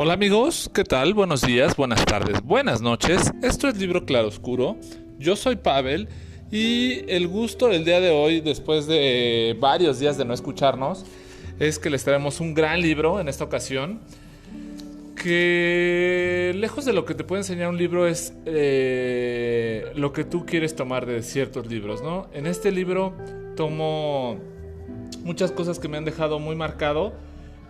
Hola amigos, ¿qué tal? Buenos días, buenas tardes, buenas noches. Esto es Libro Claroscuro. Yo soy Pavel y el gusto del día de hoy, después de varios días de no escucharnos, es que les traemos un gran libro en esta ocasión. Que lejos de lo que te puede enseñar un libro es lo que tú quieres tomar de ciertos libros, ¿no? En este libro tomo muchas cosas que me han dejado muy marcado.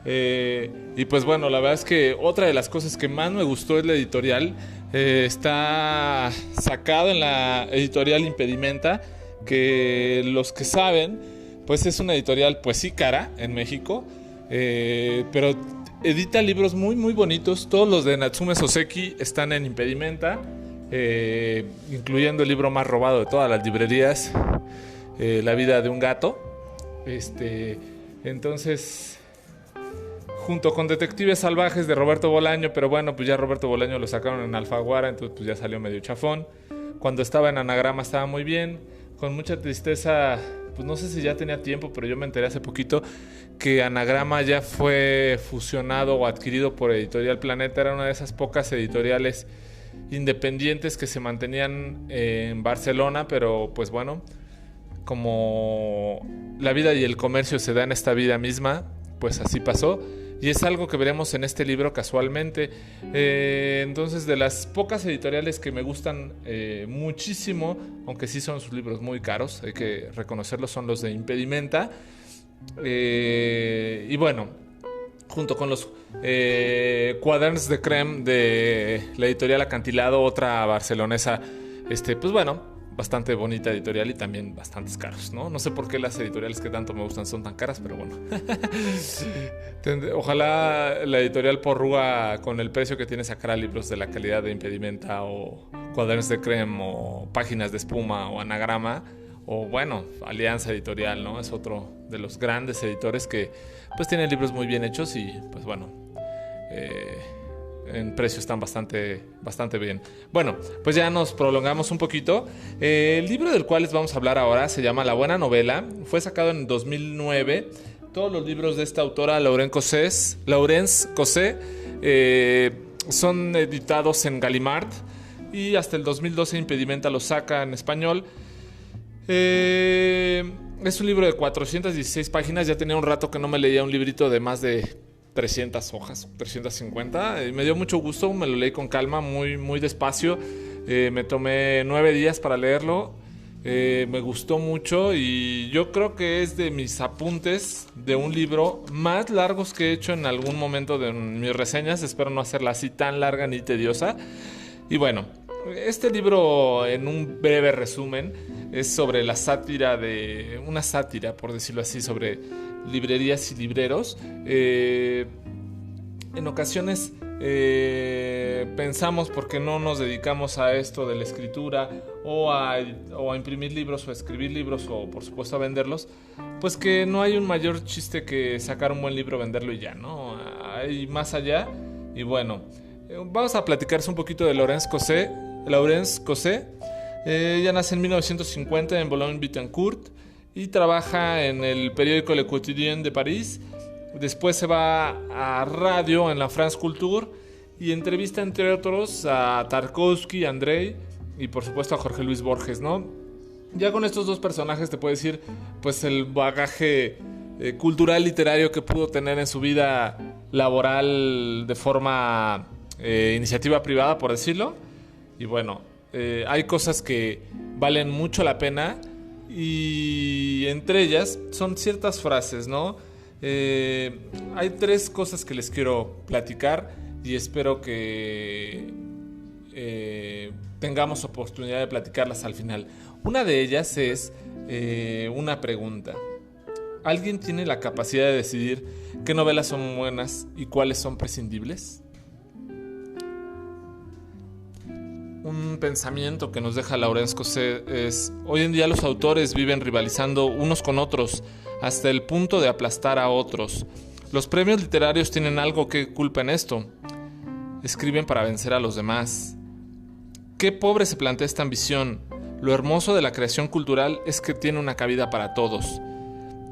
Y pues bueno, la verdad es que otra de las cosas que más me gustó es la editorial. Está sacado en la editorial Impedimenta, que los que saben, pues es una editorial pues sí cara en México, pero edita libros muy muy bonitos. Todos los de Natsume Soseki están en Impedimenta, incluyendo el libro más robado de todas las librerías, La vida de un gato. Entonces, junto con Detectives Salvajes de Roberto Bolaño, pero bueno, pues ya Roberto Bolaño lo sacaron en Alfaguara, entonces pues ya salió medio chafón. Cuando estaba en Anagrama estaba muy bien. Con mucha tristeza, pues no sé si ya tenía tiempo, pero yo me enteré hace poquito que Anagrama ya fue fusionado o adquirido por Editorial Planeta. Era una de esas pocas editoriales independientes que se mantenían en Barcelona, pero pues bueno, como la vida y el comercio se da en esta vida misma, pues así pasó. Y es algo que veremos en este libro casualmente. Entonces, de las pocas editoriales que me gustan muchísimo, aunque sí son sus libros muy caros, hay que reconocerlo, son los de Impedimenta. Y bueno, junto con los Quaderns de Crème de la editorial Acantilado, otra barcelonesa, pues bueno, bastante bonita editorial y también bastantes caros, ¿no? No sé por qué las editoriales que tanto me gustan son tan caras, pero bueno. Ojalá la editorial Porrúa, con el precio que tiene, sacara libros de la calidad de Impedimenta o Cuadernos de Crème o Páginas de Espuma o Anagrama o bueno, Alianza Editorial, ¿no? Es otro de los grandes editores que pues tienen libros muy bien hechos y pues bueno, en precio están bastante bien. Bueno, pues ya nos prolongamos un poquito. El libro del cual les vamos a hablar ahora se llama La Buena Novela. Fue sacado en 2009. Todos los libros de esta autora, Laurence Cosset, son editados en Gallimard y hasta el 2012 Impedimenta los saca en español. Es un libro de 416 páginas. Ya tenía un rato que no me leía un librito de más de 300 hojas, 350. Me dio mucho gusto, me lo leí con calma, muy, muy despacio. Me tomé 9 días para leerlo. Me gustó mucho y yo creo que es de mis apuntes de un libro más largos que he hecho en algún momento de mis reseñas. Espero no hacerla así tan larga ni tediosa. Y bueno, este libro, en un breve resumen, es sobre la sátira una sátira, por decirlo así, sobre librerías y libreros. En ocasiones pensamos, ¿por qué no nos dedicamos a esto de la escritura o a imprimir libros o a escribir libros o por supuesto a venderlos? Pues que no hay un mayor chiste que sacar un buen libro, venderlo y ya, ¿no? Hay más allá. Y bueno, vamos a platicarse un poquito de Laurence Cosset. Ella nace en 1950 en Boulogne-Billancourt y trabaja en el periódico Le Quotidien de París. Después se va a radio en la France Culture y entrevista, entre otros, a Tarkovsky, Andrei y por supuesto a Jorge Luis Borges, ¿no? Ya con estos dos personajes te puedo decir pues el bagaje cultural literario que pudo tener en su vida laboral de forma iniciativa privada, por decirlo. Y bueno, hay cosas que valen mucho la pena y entre ellas son ciertas frases, ¿no? Hay 3 cosas que les quiero platicar y espero que tengamos oportunidad de platicarlas al final. Una de ellas es una pregunta. ¿Alguien tiene la capacidad de decidir qué novelas son buenas y cuáles son prescindibles? Un pensamiento que nos deja Laurence Cosset es: hoy en día los autores viven rivalizando unos con otros hasta el punto de aplastar a otros. Los premios literarios tienen algo que culpa en esto. Escriben para vencer a los demás. Qué pobre se plantea esta ambición. Lo hermoso de la creación cultural es que tiene una cabida para todos.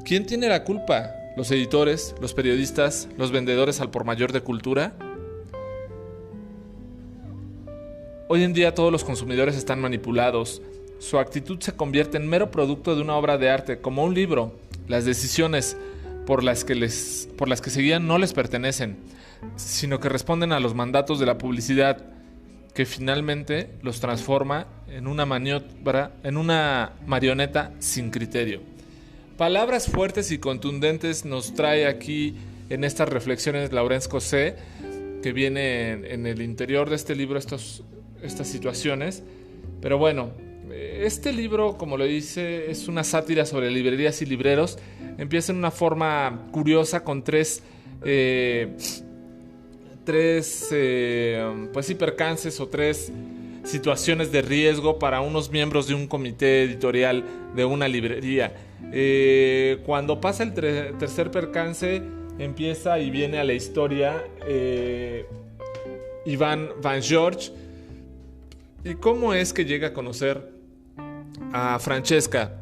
¿Quién tiene la culpa? ¿Los editores, los periodistas, los vendedores al por mayor de cultura? Hoy en día todos los consumidores están manipulados. Su actitud se convierte en mero producto de una obra de arte, como un libro. Las decisiones por las que se guían no les pertenecen, sino que responden a los mandatos de la publicidad, que finalmente los transforma en una marioneta sin criterio. Palabras fuertes y contundentes nos trae aquí en estas reflexiones Laurence Cossé, que viene en el interior de este libro estas situaciones. Pero bueno, este libro, como lo dice, es una sátira sobre librerías y libreros. Empieza en una forma curiosa con tres percances o tres situaciones de riesgo para unos miembros de un comité editorial de una librería. Cuando pasa el tercer percance, empieza y viene a la historia Ivan Van George y cómo es que llega a conocer a Francesca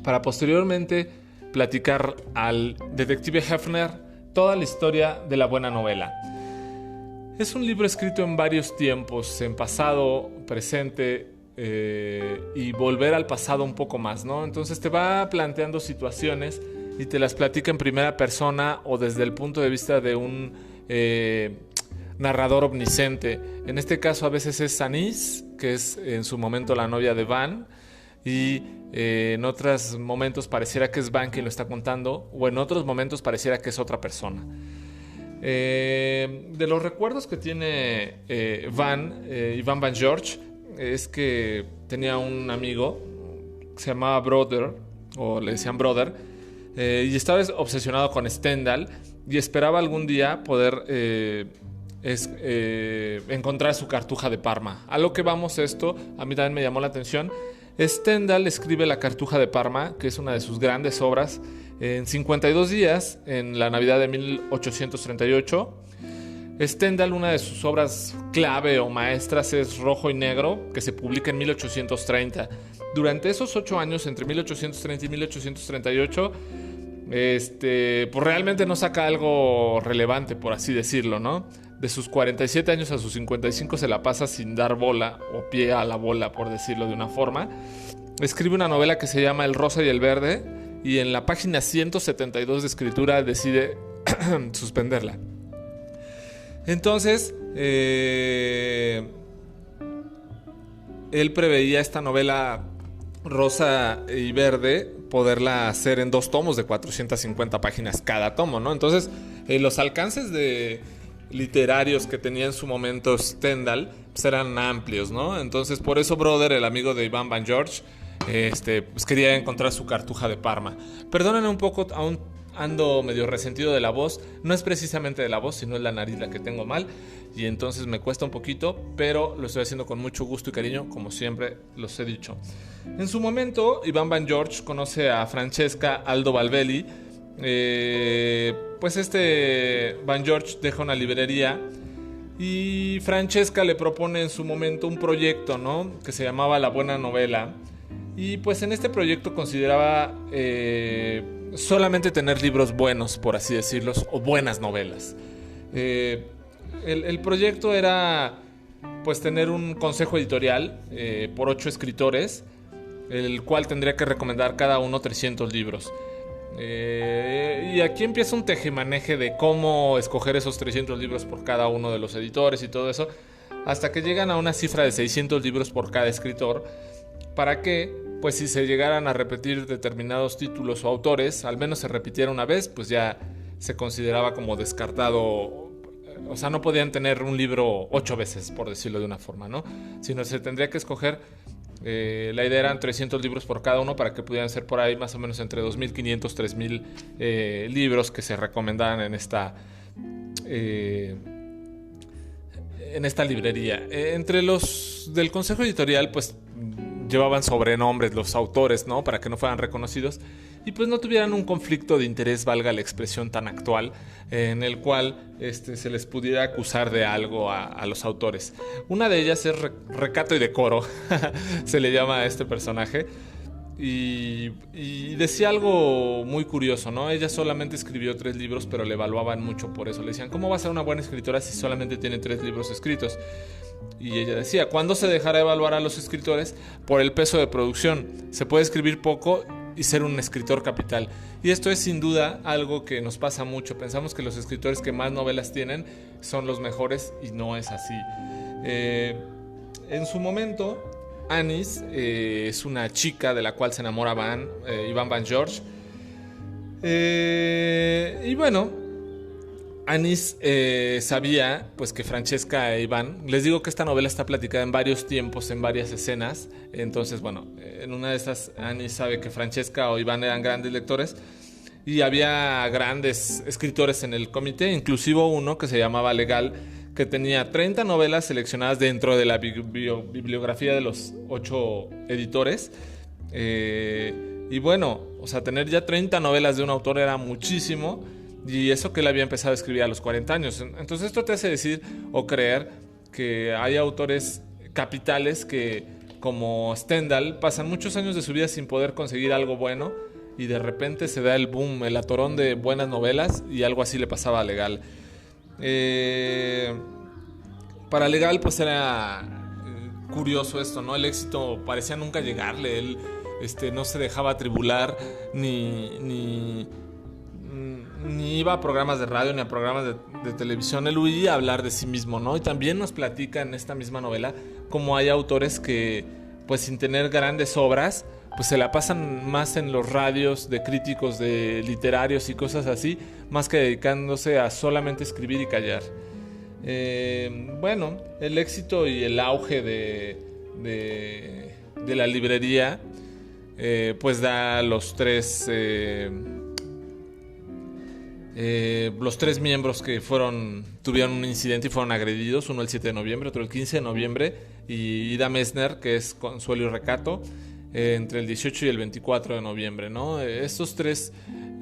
para posteriormente platicar al detective Hefner toda la historia de la buena novela. Es un libro escrito en varios tiempos, en pasado, presente y volver al pasado un poco más, ¿no? Entonces te va planteando situaciones y te las platica en primera persona o desde el punto de vista de un narrador omnisciente. En este caso a veces es Anís, que es en su momento la novia de Van, y en otros momentos pareciera que es Van quien lo está contando, o en otros momentos pareciera que es otra persona. De los recuerdos que tiene Ivan Van George, es que tenía un amigo que se llamaba Brother, o le decían Brother, y estaba obsesionado con Stendhal y esperaba algún día poder encontrar su Cartuja de Parma. A lo que vamos esto, a mí también me llamó la atención. Stendhal escribe la Cartuja de Parma, que es una de sus grandes obras, en 52 días, en la Navidad de 1838. Stendhal, una de sus obras clave o maestras es Rojo y Negro, que se publica en 1830. Durante esos 8 años, entre 1830 y 1838, pues realmente no saca algo relevante, por así decirlo, ¿no? De sus 47 años a sus 55 se la pasa sin dar bola o pie a la bola, por decirlo de una forma. Escribe una novela que se llama El Rosa y el Verde y en la página 172 de escritura decide suspenderla. Entonces, él preveía esta novela Rosa y Verde poderla hacer en 2 tomos de 450 páginas cada tomo, ¿no? Entonces, los alcances literarios que tenía en su momento Stendhal pues eran amplios, ¿no? Entonces, por eso Brother, el amigo de Ivan Van George, pues quería encontrar su Cartuja de Parma. Perdónenme un poco, aún ando medio resentido de la voz. No es precisamente de la voz, sino es la nariz la que tengo mal, y entonces me cuesta un poquito, pero lo estoy haciendo con mucho gusto y cariño, como siempre los he dicho. En su momento, Ivan Van George conoce a Francesca Aldo Valvelli. Pues Van George deja una librería y Francesca le propone en su momento un proyecto, ¿no?, que se llamaba La Buena Novela. Y pues en este proyecto consideraba solamente tener libros buenos, por así decirlo, o buenas novelas. El proyecto era pues tener un consejo editorial por 8 escritores, el cual tendría que recomendar cada uno 300 libros. Y aquí empieza un tejemaneje de cómo escoger esos 300 libros por cada uno de los editores y todo eso, hasta que llegan a una cifra de 600 libros por cada escritor, para que, pues si se llegaran a repetir determinados títulos o autores, al menos se repitiera una vez, pues ya se consideraba como descartado. O sea, no podían tener un libro 8 veces, por decirlo de una forma, ¿no? Sino se tendría que escoger. La idea eran 300 libros por cada uno para que pudieran ser por ahí más o menos entre 2.500, 3.000 libros que se recomendaban en esta librería. Entre los del consejo editorial, pues llevaban sobrenombres los autores, ¿no?, para que no fueran reconocidos y pues no tuvieran un conflicto de interés, valga la expresión tan actual, en el cual se les pudiera acusar de algo a los autores. Una de ellas es recato y decoro, se le llama a este personaje, y decía algo muy curioso, ¿no? Ella solamente escribió 3 libros, pero le evaluaban mucho por eso. Le decían, ¿cómo va a ser una buena escritora si solamente tiene 3 libros escritos? Y ella decía, ¿cuándo se dejará evaluar a los escritores por el peso de producción? Se puede escribir poco y ser un escritor capital. Y esto es sin duda algo que nos pasa mucho. Pensamos que los escritores que más novelas tienen son los mejores y no es así. En su momento, Anis es una chica de la cual se enamora Iván Van George. Y bueno, Anis sabía pues que Francesca e Iván, les digo que esta novela está platicada en varios tiempos, en varias escenas. Entonces bueno, en una de estas Anis sabe que Francesca o Iván eran grandes lectores y había grandes escritores en el comité, inclusive uno que se llamaba Legal, que tenía 30 novelas seleccionadas dentro de la bibliografía de los 8 editores. Y bueno, o sea, tener ya 30 novelas de un autor era muchísimo. Y eso que él había empezado a escribir a los 40 años. Entonces esto te hace decir o creer que hay autores capitales que, como Stendhal, pasan muchos años de su vida sin poder conseguir algo bueno y de repente se da el boom, el atorón de buenas novelas, y algo así le pasaba a Legal. Para Legal pues era curioso esto, ¿no? El éxito parecía nunca llegarle. Él no se dejaba atribular ni iba a programas de radio ni a programas de televisión. Él huía a hablar de sí mismo, ¿no? Y también nos platica en esta misma novela cómo hay autores que, pues sin tener grandes obras, pues se la pasan más en los radios de críticos de literarios y cosas así, más que dedicándose a solamente escribir y callar. Bueno, el éxito y el auge de la librería pues da los tres miembros que tuvieron un incidente y fueron agredidos, uno el 7 de noviembre, otro el 15 de noviembre, y Ida Messner, que es Consuelo y Recato, entre el 18 y el 24 de noviembre, ¿no? Estos 3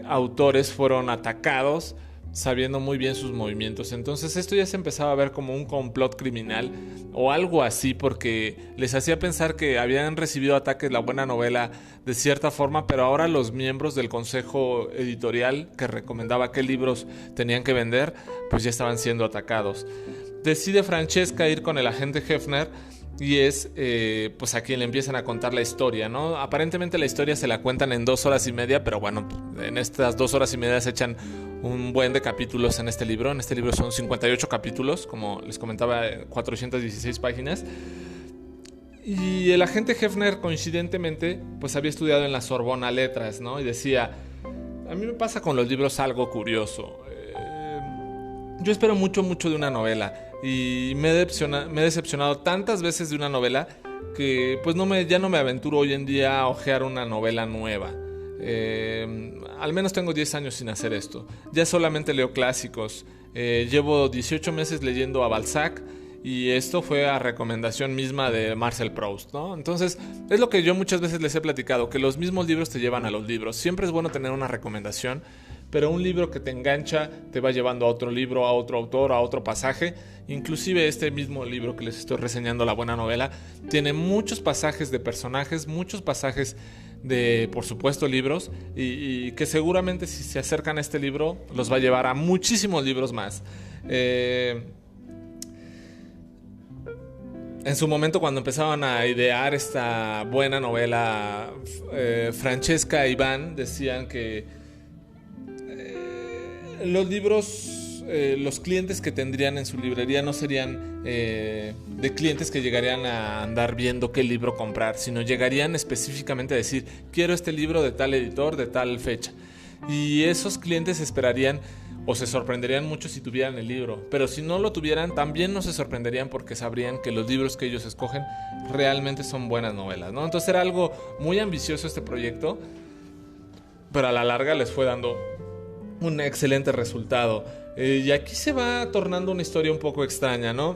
autores fueron atacados sabiendo muy bien sus movimientos. Entonces esto ya se empezaba a ver como un complot criminal o algo así, porque les hacía pensar que habían recibido ataques la buena novela de cierta forma, pero ahora los miembros del consejo editorial que recomendaba qué libros tenían que vender, pues ya estaban siendo atacados. Decide Francesca ir con el agente Hefner y es pues a quien le empiezan a contar la historia, ¿no? Aparentemente la historia se la cuentan en 2 horas y media, pero bueno, en estas 2 horas y media se echan un buen de capítulos en este libro. En este libro son 58 capítulos, como les comentaba, 416 páginas. Y el agente Hefner, coincidentemente, pues había estudiado en la Sorbona Letras, ¿no? Y decía, a mí me pasa con los libros algo curioso. Yo espero mucho de una novela y me he decepcionado tantas veces de una novela que pues ya no me aventuro hoy en día a hojear una novela nueva. Al menos tengo 10 años sin hacer esto. Ya solamente leo clásicos. Llevo 18 meses leyendo a Balzac y esto fue a recomendación misma de Marcel Proust, ¿no? Entonces es lo que yo muchas veces les he platicado, que los mismos libros te llevan a los libros. Siempre es bueno tener una recomendación, pero un libro que te engancha te va llevando a otro libro, a otro autor, a otro pasaje. Inclusive este mismo libro que les estoy reseñando, La Buena Novela, tiene muchos pasajes de personajes, muchos pasajes de, por supuesto, libros, y que seguramente si se acercan a este libro los va a llevar a muchísimos libros más. En su momento, cuando empezaban a idear esta buena novela, Francesca e Iván decían que los libros, los clientes que tendrían en su librería no serían de clientes que llegarían a andar viendo qué libro comprar, sino llegarían específicamente a decir, quiero este libro de tal editor, de tal fecha. Y esos clientes esperarían o se sorprenderían mucho si tuvieran el libro, pero si no lo tuvieran también no se sorprenderían, porque sabrían que los libros que ellos escogen realmente son buenas novelas, ¿no? Entonces era algo muy ambicioso este proyecto, pero a la larga les fue dando un excelente resultado. Y aquí se va tornando una historia un poco extraña, ¿no?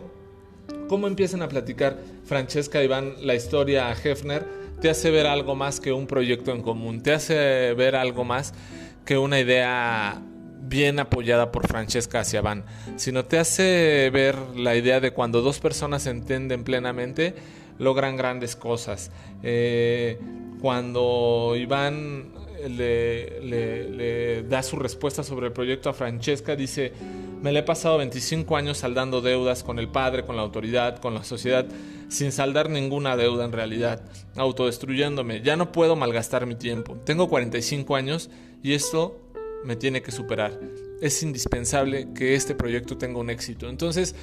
Cómo empiezan a platicar Francesca y Iván la historia a Hefner te hace ver algo más que un proyecto en común, te hace ver algo más que una idea bien apoyada por Francesca hacia Iván, sino te hace ver la idea de cuando 2 personas se entienden plenamente, logran grandes cosas. Cuando Iván le da su respuesta sobre el proyecto a Francesca, dice, Me la he pasado 25 años saldando deudas con el padre, con la autoridad, con la sociedad, sin saldar ninguna deuda en realidad, autodestruyéndome. Ya no puedo malgastar mi tiempo. Tengo 45 años y esto me tiene que superar. Es indispensable que este proyecto tenga un éxito. Entonces,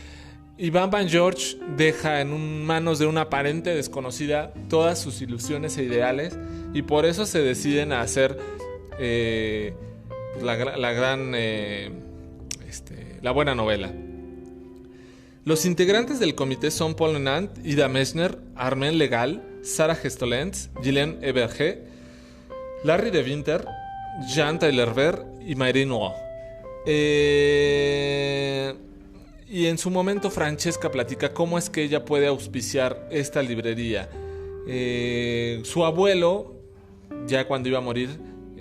Ivan Van George deja en manos de una aparente desconocida todas sus ilusiones e ideales, y por eso se deciden a hacer la buena novela. Los integrantes del comité son Paul Nant, Ida Messner, Armand Legal, Sarah Gestolens, Ghislaine Eberge, Larry de Winter, Jean Taylor-Ver y Marie Noir. Y en su momento Francesca platica cómo es que ella puede auspiciar esta librería. Su abuelo, ya cuando iba a morir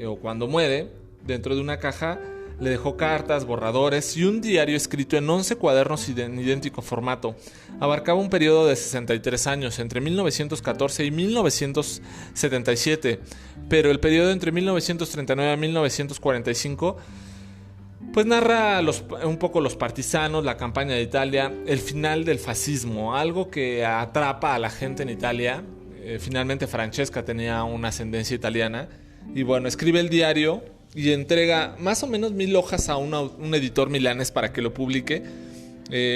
o cuando muere, dentro de una caja le dejó cartas, borradores y un diario escrito en 11 cuadernos en idéntico formato. Abarcaba un periodo de 63 años, entre 1914 y 1977, pero el periodo entre 1939 y 1945 pues narra un poco los partisanos, la campaña de Italia, el final del fascismo, algo que atrapa a la gente en Italia. Finalmente Francesca tenía una ascendencia italiana y bueno, escribe el diario y entrega más o menos 1000 hojas a un editor milanés para que lo publique.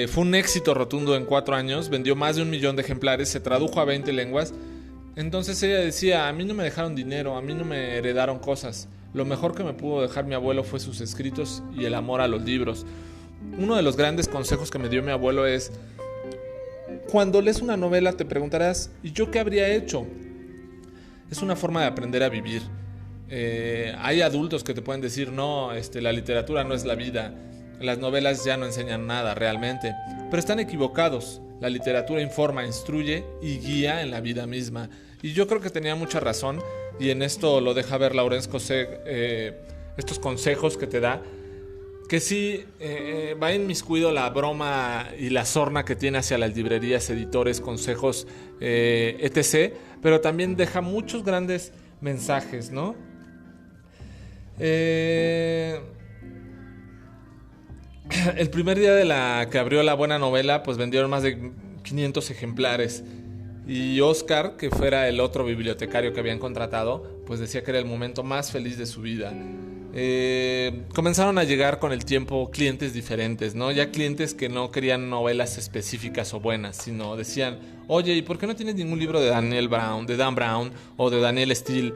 Fue un éxito rotundo en 4 años, vendió más de 1 millón de ejemplares, se tradujo a 20 lenguas. Entonces ella decía, a mí no me dejaron dinero, a mí no me heredaron cosas. Lo mejor que me pudo dejar mi abuelo fue sus escritos y el amor a los libros. Uno de los grandes consejos que me dio mi abuelo es: cuando lees una novela te preguntarás, ¿y yo qué habría hecho? Es una forma de aprender a vivir. Hay adultos que te pueden decir, no, la literatura no es la vida, las novelas ya no enseñan nada realmente, pero están equivocados. La literatura informa, instruye y guía en la vida misma. Y yo creo que tenía mucha razón, y en esto lo deja ver Laurence Cosset, estos consejos que te da, que sí va inmiscuido la broma y la sorna que tiene hacia las librerías, editores, consejos, etc., pero también deja muchos grandes mensajes, ¿no? El primer día que abrió la buena novela, pues vendieron más de 500 ejemplares. Y Oscar, que fuera el otro bibliotecario que habían contratado, pues decía que era el momento más feliz de su vida. Comenzaron a llegar con el tiempo clientes diferentes, ¿no? Ya clientes que no querían novelas específicas o buenas, sino decían, oye, ¿y por qué no tienes ningún libro de Dan Brown o de Daniel Steele?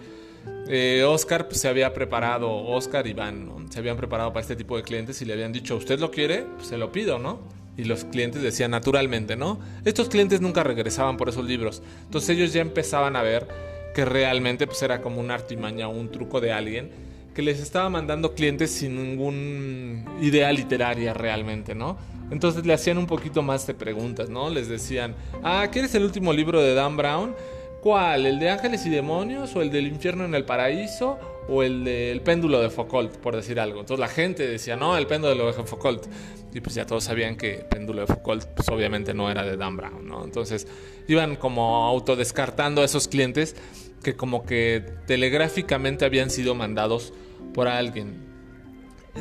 Oscar pues, se había preparado, Oscar y Van, ¿no? Se habían preparado para este tipo de clientes y le habían dicho, ¿usted lo quiere? Pues se lo pido, ¿no? Y los clientes decían naturalmente, ¿no? Estos clientes nunca regresaban por esos libros. Entonces ellos ya empezaban a ver que realmente pues, era como una artimaña o un truco de alguien que les estaba mandando clientes sin ninguna idea literaria realmente, ¿no? Entonces le hacían un poquito más de preguntas, ¿no? Les decían, ¿quieres el último libro de Dan Brown? ¿Cuál? ¿El de Ángeles y Demonios? ¿O el del Infierno en el Paraíso? ¿O el del Péndulo de Foucault, por decir algo? Entonces la gente decía, no, el Péndulo de Foucault. Y pues ya todos sabían que el Péndulo de Foucault pues obviamente no era de Dan Brown, ¿no? Entonces iban como autodescartando a esos clientes que como que telegráficamente habían sido mandados por alguien.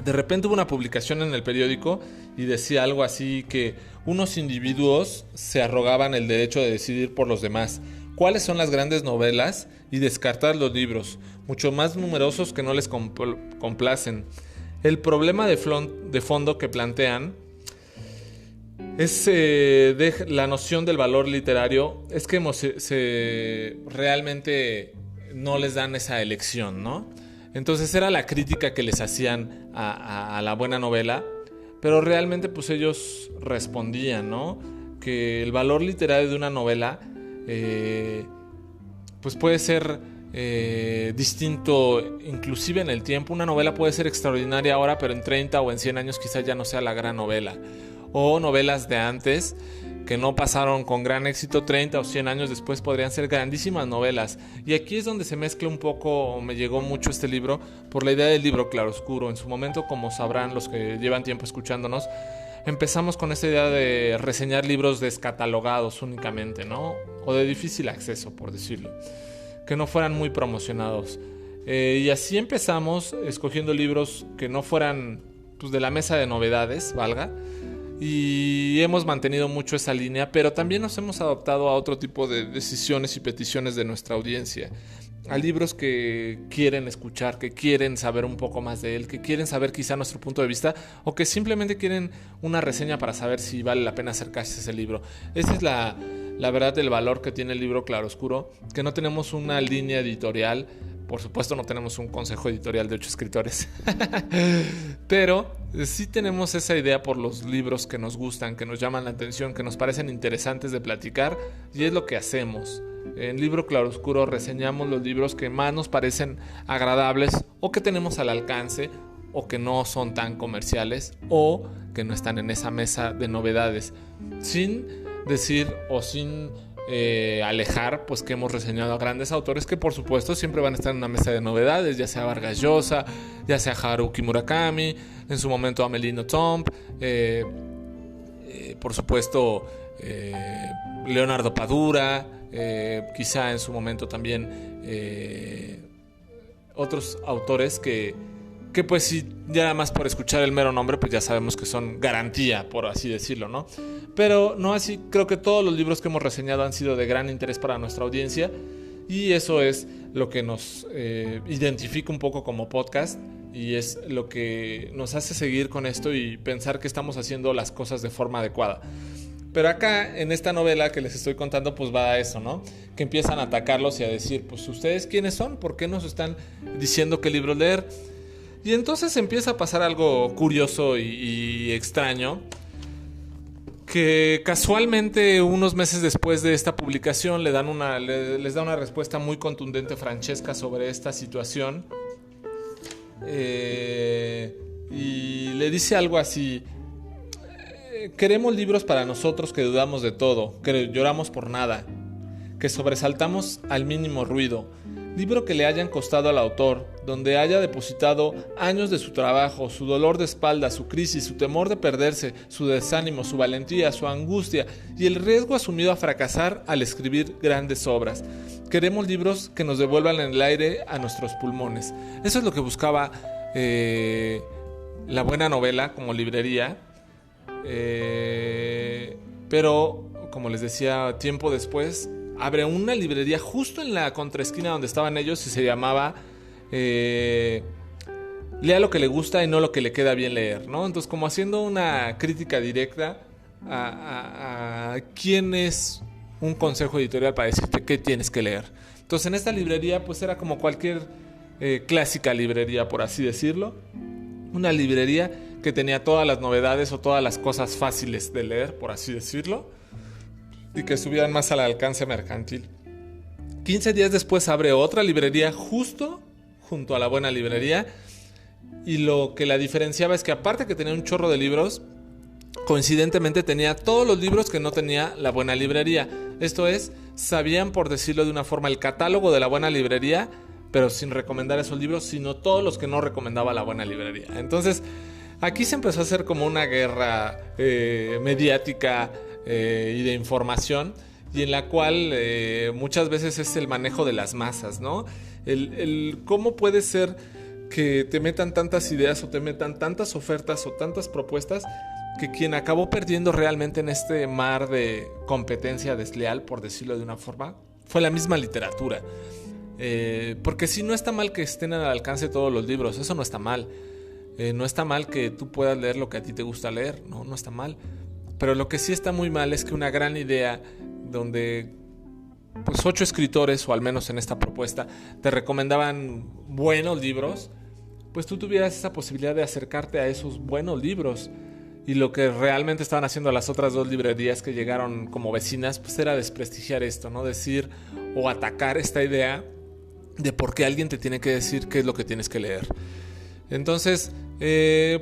De repente hubo una publicación en el periódico y decía algo así que unos individuos se arrogaban el derecho de decidir por los demás cuáles son las grandes novelas y descartar los libros, mucho más numerosos que no les complacen. El problema de fondo que plantean es de la noción del valor literario, es que realmente no les dan esa elección, ¿no? Entonces era la crítica que les hacían a la buena novela, pero realmente pues ellos respondían, ¿no? Que el valor literario de una novela pues puede ser distinto inclusive en el tiempo. Una novela puede ser extraordinaria ahora, pero en 30 o en 100 años quizás ya no sea la gran novela. O novelas de antes que no pasaron con gran éxito, 30 o 100 años después podrían ser grandísimas novelas. Y aquí es donde se mezcla un poco, me llegó mucho este libro, por la idea del libro claroscuro. En su momento, como sabrán los que llevan tiempo escuchándonos, empezamos con esta idea de reseñar libros descatalogados únicamente, ¿no? O de difícil acceso, por decirlo, que no fueran muy promocionados. Y así empezamos escogiendo libros que no fueran pues, de la mesa de novedades, valga. Y hemos mantenido mucho esa línea, pero también nos hemos adaptado a otro tipo de decisiones y peticiones de nuestra audiencia. A libros que quieren escuchar, que quieren saber un poco más de él, que quieren saber quizá nuestro punto de vista, o que simplemente quieren una reseña para saber si vale la pena acercarse a ese libro. Esa es la verdad del valor que tiene el libro Claroscuro, que no tenemos una línea editorial. Por supuesto no tenemos un consejo editorial de 8 escritores, pero sí tenemos esa idea por los libros que nos gustan, que nos llaman la atención, que nos parecen interesantes de platicar, y es lo que hacemos. En Libro Claroscuro reseñamos los libros que más nos parecen agradables o que tenemos al alcance o que no son tan comerciales o que no están en esa mesa de novedades, sin decir o sin alejar pues que hemos reseñado a grandes autores que por supuesto siempre van a estar en una mesa de novedades, ya sea Vargas Llosa, ya sea Haruki Murakami, en su momento Amélie Nothomb, por supuesto Leonardo Padura, quizá en su momento también otros autores que pues si ya nada más por escuchar el mero nombre pues ya sabemos que son garantía, por así decirlo, ¿no? Pero no así, creo que todos los libros que hemos reseñado han sido de gran interés para nuestra audiencia y eso es lo que nos identifica un poco como podcast y es lo que nos hace seguir con esto y pensar que estamos haciendo las cosas de forma adecuada. Pero acá, en esta novela que les estoy contando, pues va a eso, ¿no? Que empiezan a atacarlos y a decir, pues ¿ustedes quiénes son? ¿Por qué nos están diciendo qué libros leer? Y entonces empieza a pasar algo curioso y extraño, que casualmente unos meses después de esta publicación les da una respuesta muy contundente Francesca sobre esta situación. Y le dice algo así: queremos libros para nosotros que dudamos de todo, que lloramos por nada, que sobresaltamos al mínimo ruido. Libro que le hayan costado al autor, donde haya depositado años de su trabajo, su dolor de espalda, su crisis, su temor de perderse, su desánimo, su valentía, su angustia y el riesgo asumido a fracasar al escribir grandes obras. Queremos libros que nos devuelvan el aire a nuestros pulmones. Eso es lo que buscaba La Buena Novela como librería. Pero, como les decía, tiempo después abre una librería justo en la contraesquina donde estaban ellos y se llamaba Lea lo que le gusta y no lo que le queda bien leer, ¿no? Entonces, como haciendo una crítica directa a quién es un consejo editorial para decirte qué tienes que leer. Entonces, en esta librería pues era como cualquier clásica librería, por así decirlo. Una librería que tenía todas las novedades o todas las cosas fáciles de leer, por así decirlo, y que estuvieran más al alcance mercantil. 15 días después abre otra librería justo junto a La Buena Librería, y lo que la diferenciaba es que aparte que tenía un chorro de libros, coincidentemente tenía todos los libros que no tenía La Buena Librería. Esto es, sabían, por decirlo de una forma, el catálogo de La Buena Librería, pero sin recomendar esos libros, sino todos los que no recomendaba La Buena Librería. Entonces, aquí se empezó a hacer como una guerra mediática y de información, y en la cual muchas veces es el manejo de las masas, ¿no? El cómo puede ser que te metan tantas ideas o te metan tantas ofertas o tantas propuestas que quien acabó perdiendo realmente en este mar de competencia desleal, por decirlo de una forma, fue la misma literatura. Porque sí, no está mal que estén al alcance todos los libros, eso no está mal. No está mal que tú puedas leer lo que a ti te gusta leer, no está mal. Pero lo que sí está muy mal es que una gran idea donde pues 8 escritores, o al menos en esta propuesta, te recomendaban buenos libros, pues tú tuvieras esa posibilidad de acercarte a esos buenos libros. Y lo que realmente estaban haciendo las otras 2 librerías que llegaron como vecinas, pues era desprestigiar esto, ¿no? Decir o atacar esta idea de por qué alguien te tiene que decir qué es lo que tienes que leer. Entonces,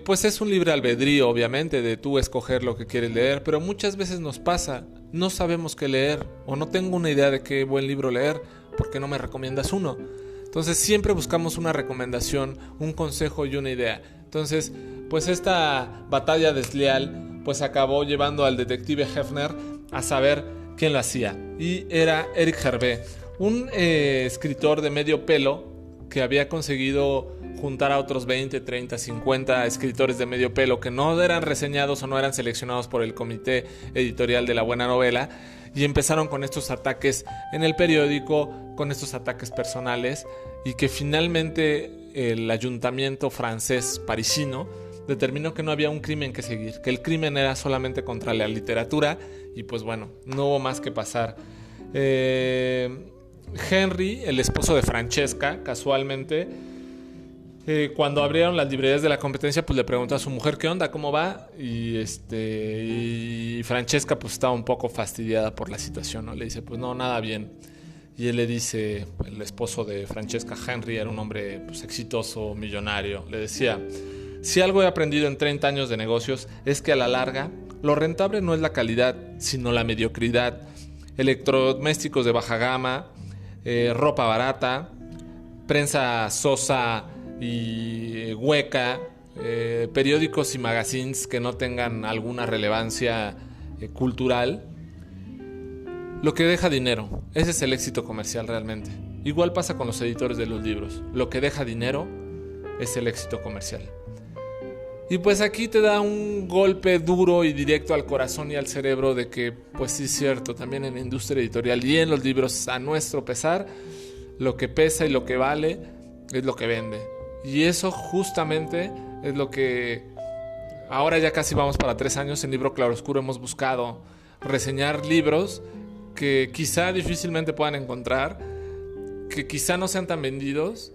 pues es un libre albedrío, obviamente, de tú escoger lo que quieres leer, pero muchas veces nos pasa, no sabemos qué leer, o no tengo una idea de qué buen libro leer, ¿por qué no me recomiendas uno? Entonces siempre buscamos una recomendación, un consejo y una idea. Entonces, pues esta batalla desleal pues acabó llevando al detective Hefner a saber quién lo hacía, y era Eric Hervé, un escritor de medio pelo que había conseguido juntar a otros 20, 30, 50 escritores de medio pelo que no eran reseñados o no eran seleccionados por el comité editorial de La Buena Novela, y empezaron con estos ataques en el periódico, con estos ataques personales, y que finalmente el ayuntamiento francés parisino determinó que no había un crimen que seguir, que el crimen era solamente contra la literatura, y pues bueno, no hubo más que pasar. Henry, el esposo de Francesca, casualmente, cuando abrieron las librerías de la competencia, pues le preguntó a su mujer qué onda, cómo va, y Francesca pues estaba un poco fastidiada por la situación, ¿no? Le dice, pues no, nada bien. Y él le dice, el esposo de Francesca, Henry, era un hombre pues exitoso, millonario, le decía, si algo he aprendido en 30 años de negocios es que a la larga lo rentable no es la calidad, sino la mediocridad. Electrodomésticos de baja gama, ropa barata, prensa sosa y hueca, periódicos y magazines que no tengan alguna relevancia cultural, lo que deja dinero. Ese es el éxito comercial realmente. Igual pasa con los editores de los libros. Lo que deja dinero es el éxito comercial. Y pues aquí te da un golpe duro y directo al corazón y al cerebro de que, pues sí es cierto, también en la industria editorial y en los libros, a nuestro pesar, lo que pesa y lo que vale es lo que vende. Y eso justamente es lo que ahora ya casi vamos para 3 años en Libro Claroscuro hemos buscado: reseñar libros que quizá difícilmente puedan encontrar, que quizá no sean tan vendidos,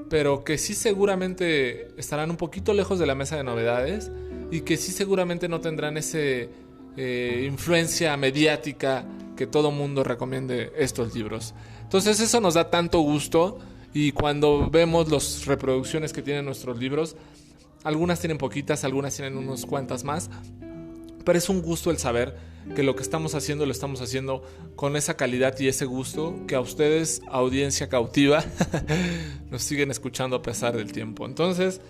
pero que sí seguramente estarán un poquito lejos de la mesa de novedades y que sí seguramente no tendrán ese influencia mediática que todo mundo recomiende estos libros. Entonces eso nos da tanto gusto, y cuando vemos las reproducciones que tienen nuestros libros, algunas tienen poquitas, algunas tienen unos cuantas más, pero es un gusto el saber que lo que estamos haciendo lo estamos haciendo con esa calidad y ese gusto que a ustedes, audiencia cautiva, nos siguen escuchando a pesar del tiempo. Entonces,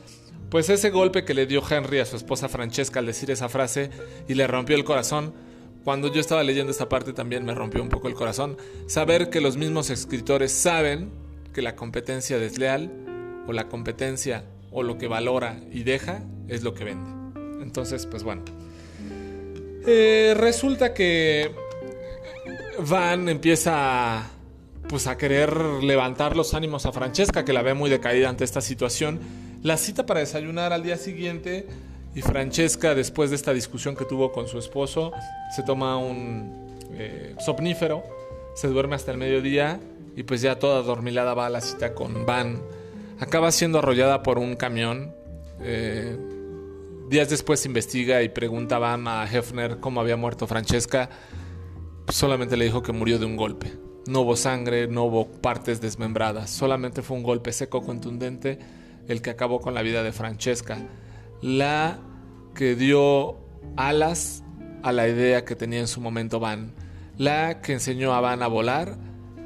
pues ese golpe que le dio Henry a su esposa Francesca al decir esa frase y le rompió el corazón, cuando yo estaba leyendo esta parte también me rompió un poco el corazón. Saber que los mismos escritores saben que la competencia desleal o la competencia o lo que valora y deja es lo que vende. Entonces, pues bueno. Resulta que Van empieza pues a querer levantar los ánimos a Francesca, que la ve muy decaída ante esta situación. La cita para desayunar al día siguiente, y Francesca, después de esta discusión que tuvo con su esposo, se toma un somnífero, se duerme hasta el mediodía y pues ya toda adormilada va a la cita con Van. Acaba siendo arrollada por un camión. Días después se investiga y pregunta Van a Hefner cómo había muerto Francesca. Solamente le dijo que murió de un golpe. No hubo sangre, no hubo partes desmembradas, solamente fue un golpe seco, contundente, el que acabó con la vida de Francesca, la que dio alas a la idea que tenía en su momento Van, la que enseñó a Van a volar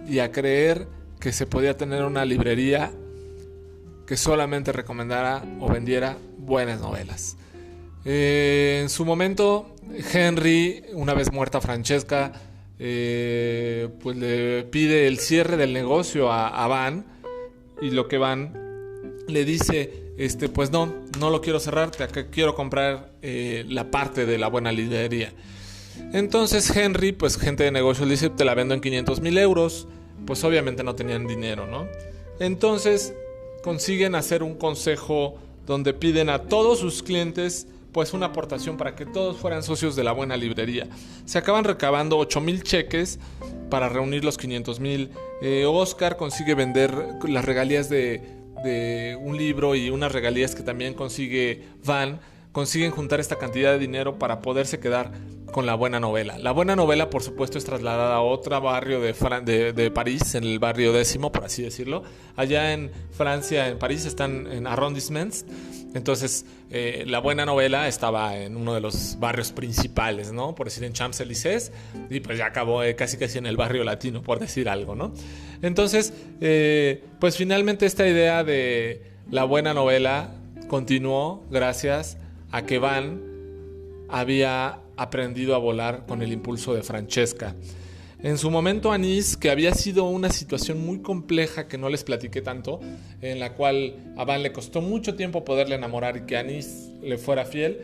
y a creer que se podía tener una librería que solamente recomendara o vendiera buenas novelas. En su momento, Henry, una vez muerta Francesca, pues le pide el cierre del negocio a Van, y lo que Van le dice, pues no lo quiero cerrar, quiero comprar la parte de la buena librería. Entonces Henry, pues gente de negocios, le dice, te la vendo en 500,000 euros. Pues obviamente no tenían dinero, ¿no? Entonces consiguen hacer un consejo donde piden a todos sus clientes pues una aportación para que todos fueran socios de la buena librería. Se acaban recabando 8,000 cheques para reunir los 500,000. Oscar consigue vender las regalías de un libro y unas regalías que también consigue Van. Consiguen juntar esta cantidad de dinero para poderse quedar con la buena novela. La buena novela, por supuesto, es trasladada a otro barrio de París, en el barrio 10, por así decirlo. Allá en Francia, en París, están en arrondissements. Entonces, la buena novela estaba en uno de los barrios principales, ¿no? Por decir, en Champs-Élysées, y pues ya acabó casi en el barrio latino, por decir algo, ¿no? Entonces, pues finalmente esta idea de la buena novela continuó gracias a que Van había aprendido a volar con el impulso de Francesca. En su momento Anís, que había sido una situación muy compleja que no les platiqué tanto, en la cual a Van le costó mucho tiempo poderle enamorar y que Anís le fuera fiel,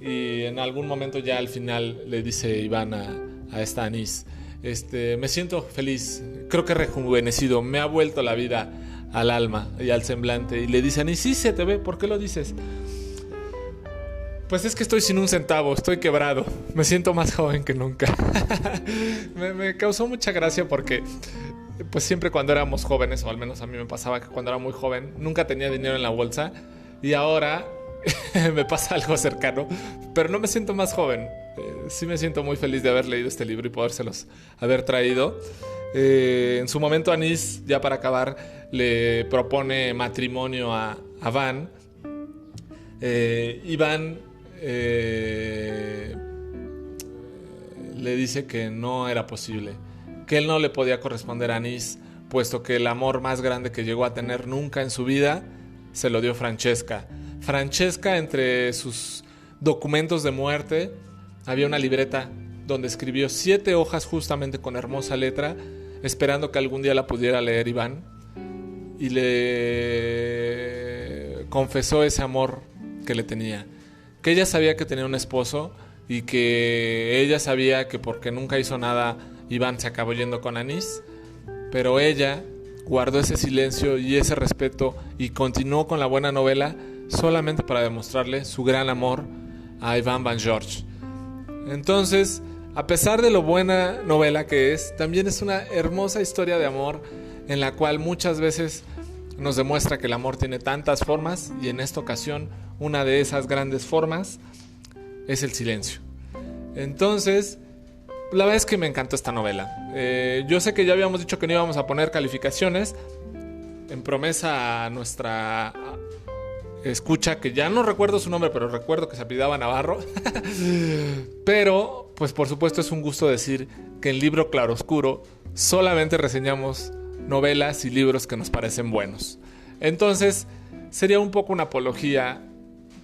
y en algún momento ya al final le dice Iván a esta Anís, me siento feliz, creo que he rejuvenecido, me ha vuelto la vida al alma y al semblante. Y le dice Anís, sí se te ve, ¿por qué lo dices? Pues es que estoy sin un centavo, estoy quebrado, me siento más joven que nunca. me causó mucha gracia porque pues siempre cuando éramos jóvenes, o al menos a mí me pasaba que cuando era muy joven, nunca tenía dinero en la bolsa, y ahora me pasa algo cercano, pero no me siento más joven. Sí me siento muy feliz de haber leído este libro y podérselos haber traído. En su momento Anís, ya para acabar, le propone matrimonio a Van. Y Van le dice que no era posible, que él no le podía corresponder a Anís, puesto que el amor más grande que llegó a tener nunca en su vida se lo dio Francesca. Francesca, entre sus documentos de muerte, había una libreta donde escribió 7 hojas justamente con hermosa letra, esperando que algún día la pudiera leer Iván, y le confesó ese amor que le tenía, que ella sabía que tenía un esposo y que ella sabía que porque nunca hizo nada Iván se acabó yendo con Anís, pero ella guardó ese silencio y ese respeto y continuó con la buena novela solamente para demostrarle su gran amor a Iván Van George. Entonces, a pesar de lo buena novela que es, también es una hermosa historia de amor en la cual muchas veces nos demuestra que el amor tiene tantas formas, y en esta ocasión una de esas grandes formas es el silencio. Entonces, la verdad es que me encantó esta novela. Yo sé que ya habíamos dicho que no íbamos a poner calificaciones, en promesa a nuestra escucha, que ya no recuerdo su nombre, pero recuerdo que se apellidaba Navarro. Pero, pues por supuesto es un gusto decir que en Libro Claroscuro solamente reseñamos novelas y libros que nos parecen buenos. Entonces, sería un poco una apología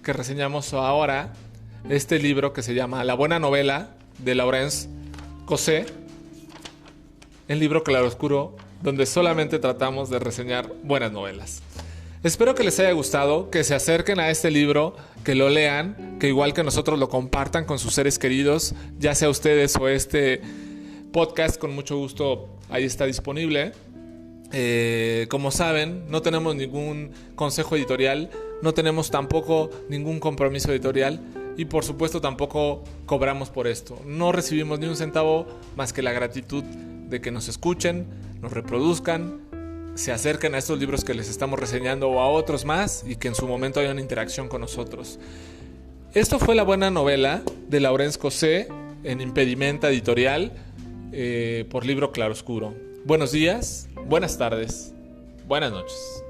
que reseñamos ahora este libro que se llama La buena novela de Laurence Cosset, en Libro Claroscuro, donde solamente tratamos de reseñar buenas novelas. Espero que les haya gustado, que se acerquen a este libro, que lo lean, que igual que nosotros lo compartan con sus seres queridos, ya sea ustedes o este podcast, con mucho gusto ahí está disponible. Como saben, no tenemos ningún consejo editorial, no tenemos tampoco ningún compromiso editorial y por supuesto tampoco cobramos por esto. No recibimos ni un centavo más que la gratitud de que nos escuchen, nos reproduzcan, se acerquen a estos libros que les estamos reseñando o a otros más, y que en su momento haya una interacción con nosotros. Esto fue La buena novela de Laurence Cosset en Impedimenta Editorial, por Libro Claroscuro. Buenos días, buenas tardes, buenas noches.